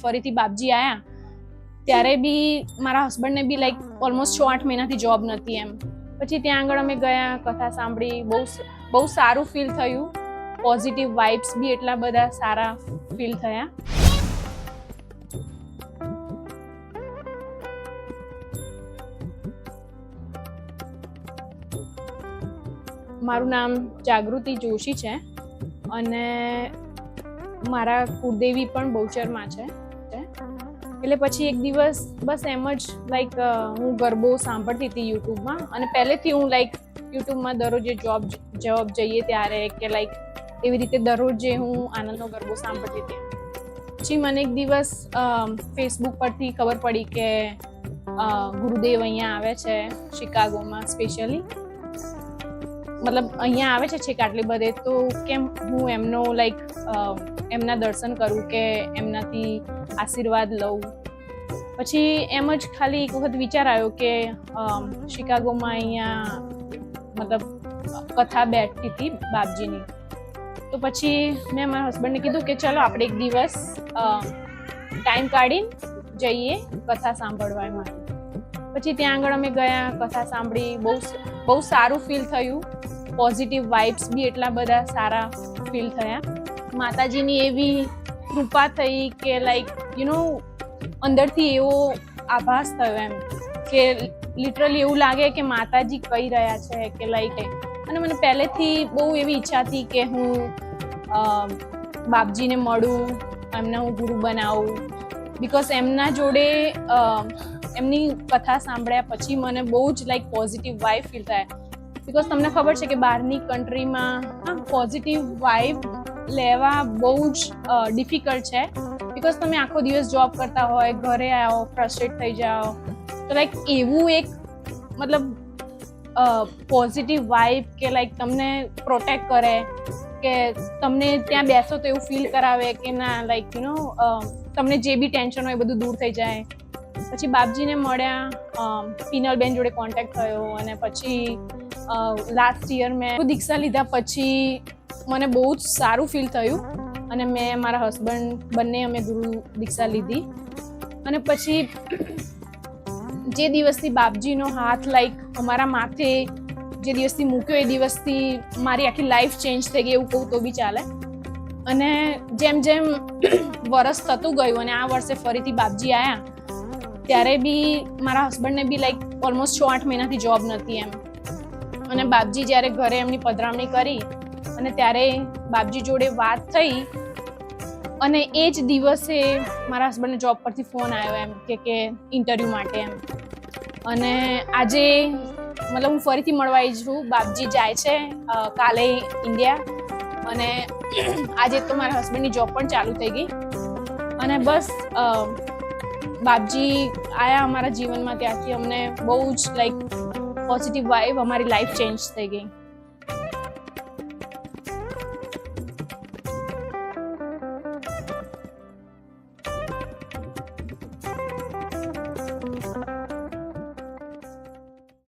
ફરીથી બાપજી આયા ત્યારે બી મારા હસબન્ડને બી લાઈક ઓલમોસ્ટ 6-8 મહિનાથી જોબ નથી એમ. પછી ત્યાં આગળ અમે ગયા, કથા સાંભળી, બહુ સારું ફીલ થયું. પોઝિટિવ વાઇબ્સ બી એટલા બધા સારા ફીલ થયા. મારું નામ જાગૃતિ જોશી છે અને મારા કુળદેવી પણ બહુચરમાં છે. એટલે પછી એક દિવસ બસ એમ જ લાઈક હું ગરબો સાંભળતી હતી યુટ્યુબમાં, અને પહેલેથી હું લાઈક યુટ્યુબમાં દરરોજ જોબ જઈએ ત્યારે કે લાઈક એવી રીતે દરરોજ હું આનંદનો ગરબો સાંભળતી હતી. પછી મને એક દિવસ ફેસબુક પરથી ખબર પડી કે ગુરુદેવ અહીંયા આવે છે શિકાગોમાં, સ્પેશિયલી મતલબ અહીંયા આવે છે છેક આટલી બધે, તો કેમ હું એમનો લાઈક એમના દર્શન કરું કે એમનાથી આશીર્વાદ લઉં. પછી એમ જ ખાલી એક વખત વિચાર આવ્યો કે શિકાગોમાં અહીંયા મતલબ કથા બેઠતી હતી બાપજીની. તો પછી મેં મારા હસબન્ડને કીધું કે ચલો આપણે એક દિવસ ટાઈમ કાઢીને જઈએ કથા સાંભળવા માટે. પછી ત્યાં આગળ અમે ગયા, કથા સાંભળી, બહુ સારું ફીલ થયું. પોઝિટિવ વાઇબ્સ બી એટલા બધા સારા ફીલ થયા. માતાજીની એવી કૃપા થઈ કે લાઈક અંદરથી એવો આભાસ થયો એમ કે લિટરલી એવું લાગે કે માતાજી કહી રહ્યા છે કે લાઈક. અને મને પહેલેથી બહુ એવી ઈચ્છા હતી કે હું બાપજીને મળું, એમને હું ગુરુ બનાવું. બિકોઝ એમના જોડે એમની કથા સાંભળ્યા પછી મને બહુ જ લાઈક પોઝિટિવ વાઇબ ફીલ થાય. બિકોઝ તમને ખબર છે કે બહારની કન્ટ્રીમાં પોઝિટિવ વાઇબ લેવા બહુ જ ડિફિકલ્ટ છે. બિકોઝ તમે આખો દિવસ જોબ કરતા હોય, ઘરે આવો, ફ્રસ્ટ્રેટ થઈ જાઓ, તો લાઈક એવું એક મતલબ પોઝિટિવ વાઇબ કે લાઈક તમને પ્રોટેક્ટ કરે, કે તમને ત્યાં બેસો તો એવું ફીલ કરાવે કે ના લાઈક તમને જે બી ટેન્શન હોય બધું દૂર થઈ જાય. પછી બાપજીને મળ્યા, પીનલબેન જોડે કોન્ટેક્ટ થયો, અને પછી લાસ્ટ યર મેં દીક્ષા લીધા પછી મને બહુ જ સારું ફીલ થયું, અને મેં મારા હસબન્ડ બંને અમે ગુરુ દીક્ષા લીધી. અને પછી જે દિવસથી બાપજીનો હાથ લાઈક અમારા માથે જે દિવસથી મૂક્યો એ દિવસથી મારી આખી લાઈફ ચેન્જ થઈ ગઈ એવું કહું તો બી ચાલે. અને જેમ જેમ વરસ થતું ગયું અને આ વર્ષે ફરીથી બાપજી આવ્યા ત્યારે બી મારા હસબન્ડને બી લાઈક ઓલમોસ્ટ 6-8 મહિનાથી જોબ નથી એમ. અને બાપજી જ્યારે ઘરે એમની પધરામણી કરી અને ત્યારે બાપજી જોડે વાત થઈ, અને એ જ દિવસે મારા હસબન્ડને જોબ પરથી ફોન આવ્યો એમ કે ઇન્ટરવ્યૂ માટે એમ. અને આજે મતલબ હું ફરીથી મળવા આવી છું. બાપજી જાય છે કાલે ઇન્ડિયા, અને આજે તો મારા હસબન્ડની જોબ પણ ચાલુ થઈ ગઈ. અને બસ બાપજી આયા અમારા જીવનમાં ત્યારથી અમને બહુ જ લાઈક પોઝિટિવ વાઇબ, અમારી લાઈફ ચેન્જ થઈ ગઈ.